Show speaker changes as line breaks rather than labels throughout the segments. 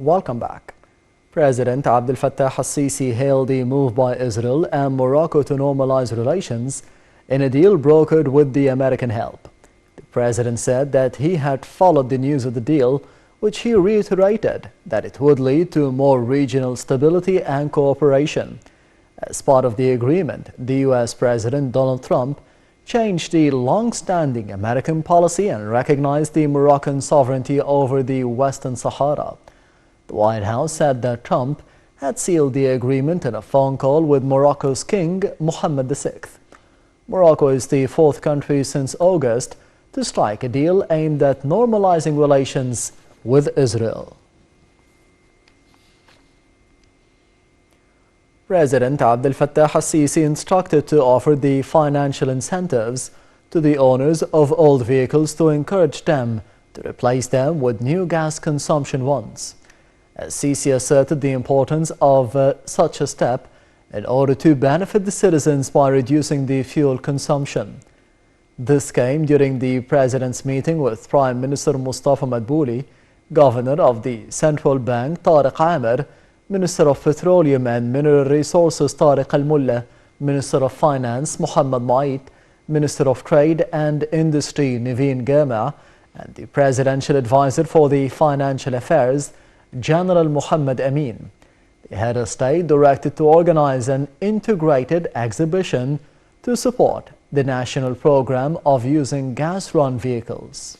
Welcome back. President Abdel Fattah al-Sisi hailed the move by Israel and Morocco to normalize relations in a deal brokered with the American help. The president said that he had followed the news of the deal, which he reiterated that it would lead to more regional stability and cooperation. As part of the agreement, the U.S. President Donald Trump changed the long-standing American policy and recognized the Moroccan sovereignty over the Western Sahara. The White House said that Trump had sealed the agreement in a phone call with Morocco's King Mohammed VI. Morocco is the fourth country since August to strike a deal aimed at normalizing relations with Israel. President Abdel Fattah al-Sisi instructed to offer the financial incentives to the owners of old vehicles to encourage them to replace them with new gas consumption ones. Sisi asserted the importance of such a step in order to benefit the citizens by reducing the fuel consumption. This came during the President's meeting with Prime Minister Mustafa Madbouli, Governor of the Central Bank Tariq Amir, Minister of Petroleum and Mineral Resources Tariq Al-Mullah, Minister of Finance Mohammed Mait, Minister of Trade and Industry Naveen Gama, and the Presidential Advisor for the Financial Affairs General Muhammad Amin. The head of state directed to organize an integrated exhibition to support the national program of using gas-run vehicles.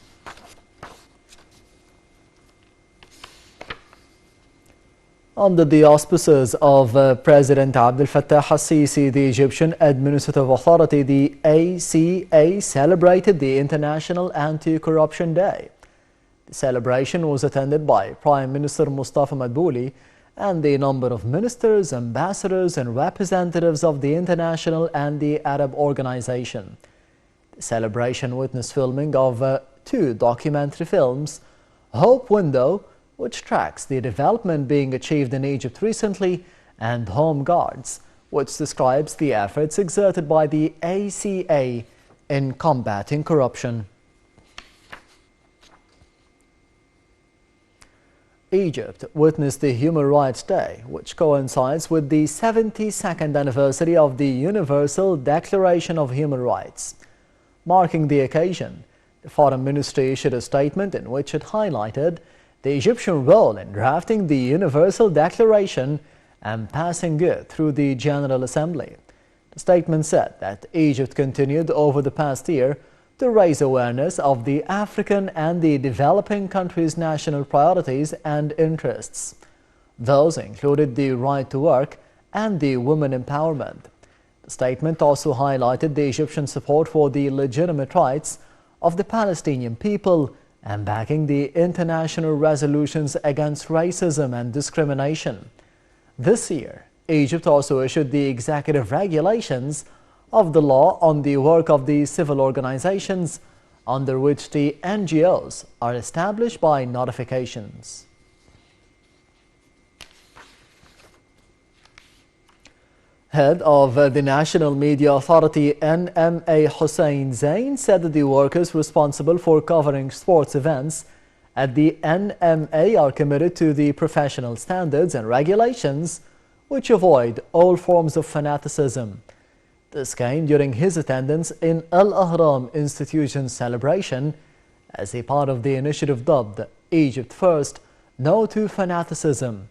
Under the auspices of President Abdel Fattah al-Sisi, the Egyptian Administrative Authority, the ACA, celebrated the International Anti-Corruption Day. The celebration was attended by Prime Minister Mustafa Madbouli and a number of ministers, ambassadors and representatives of the international and the Arab organization. The celebration witnessed filming of two documentary films, Hope Window, which tracks the development being achieved in Egypt recently, and Home Guards, which describes the efforts exerted by the ACA in combating corruption. Egypt witnessed the Human Rights Day, which coincides with the 72nd anniversary of the Universal Declaration of Human Rights. Marking the occasion, the Foreign Ministry issued a statement in which it highlighted the Egyptian role in drafting the Universal Declaration and passing it through the General Assembly. The statement said that Egypt continued over the past year to raise awareness of the African and the developing countries' national priorities and interests. Those included the right to work and the women empowerment. The statement also highlighted the Egyptian support for the legitimate rights of the Palestinian people and backing the international resolutions against racism and discrimination. This year, Egypt also issued the executive regulations of the law on the work of the civil organizations, under which the NGOs are established by notifications. Head of the National Media Authority NMA Hussein Zain said that the workers responsible for covering sports events at the NMA are committed to the professional standards and regulations which avoid all forms of fanaticism. This came during his attendance in Al Ahram Institution's celebration as a part of the initiative dubbed Egypt First, No to Fanaticism.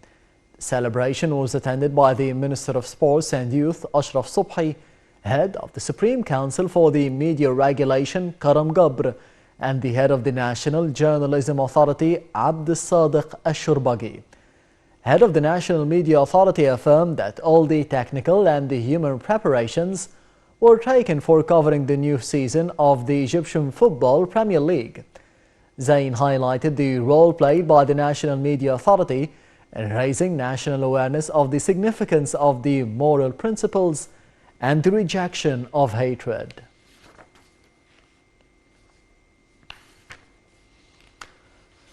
The celebration was attended by the Minister of Sports and Youth, Ashraf Subhi, head of the Supreme Council for the Media Regulation, Karam Gabr, and the head of the National Journalism Authority, Abd Sadiq Ash-Shurbagi. Head of the National Media Authority affirmed that all the technical and the human preparations were taken for covering the new season of the Egyptian Football Premier League. Zain highlighted the role played by the National Media Authority in raising national awareness of the significance of the moral principles and the rejection of hatred.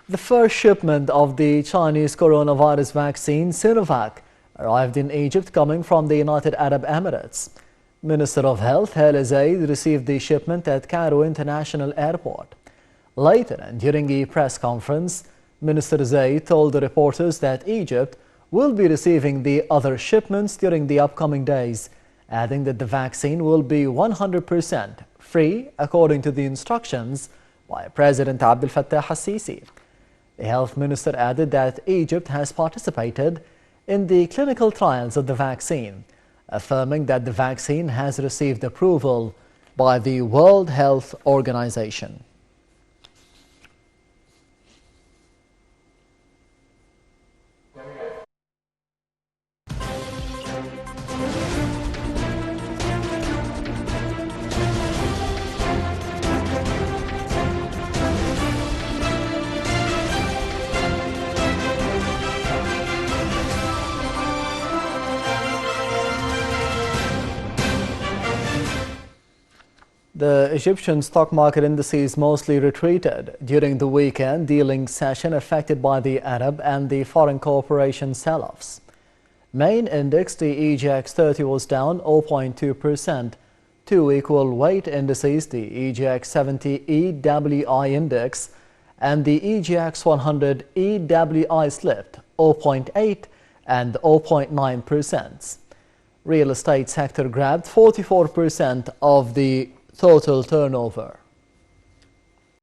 The first shipment of the Chinese coronavirus vaccine, Sinovac, arrived in Egypt coming from the United Arab Emirates. Minister of Health Hala Zaid received the shipment at Cairo International Airport. Later and during a press conference, Minister Zaid told the reporters that Egypt will be receiving the other shipments during the upcoming days, adding that the vaccine will be 100% free according to the instructions by President Abdel Fattah al-Sisi. The health minister added that Egypt has participated in the clinical trials of the vaccine, affirming that the vaccine has received approval by the World Health Organization. The Egyptian stock market indices mostly retreated during the weekend dealing session affected by the Arab and the foreign corporation sell-offs. Main index, the EGX 30, was down 0.2%. Two equal weight indices, the EGX 70 EWI index and the EGX 100 EWI, slipped 0.8 and 0.9%. Real estate sector grabbed 44% of the total turnover.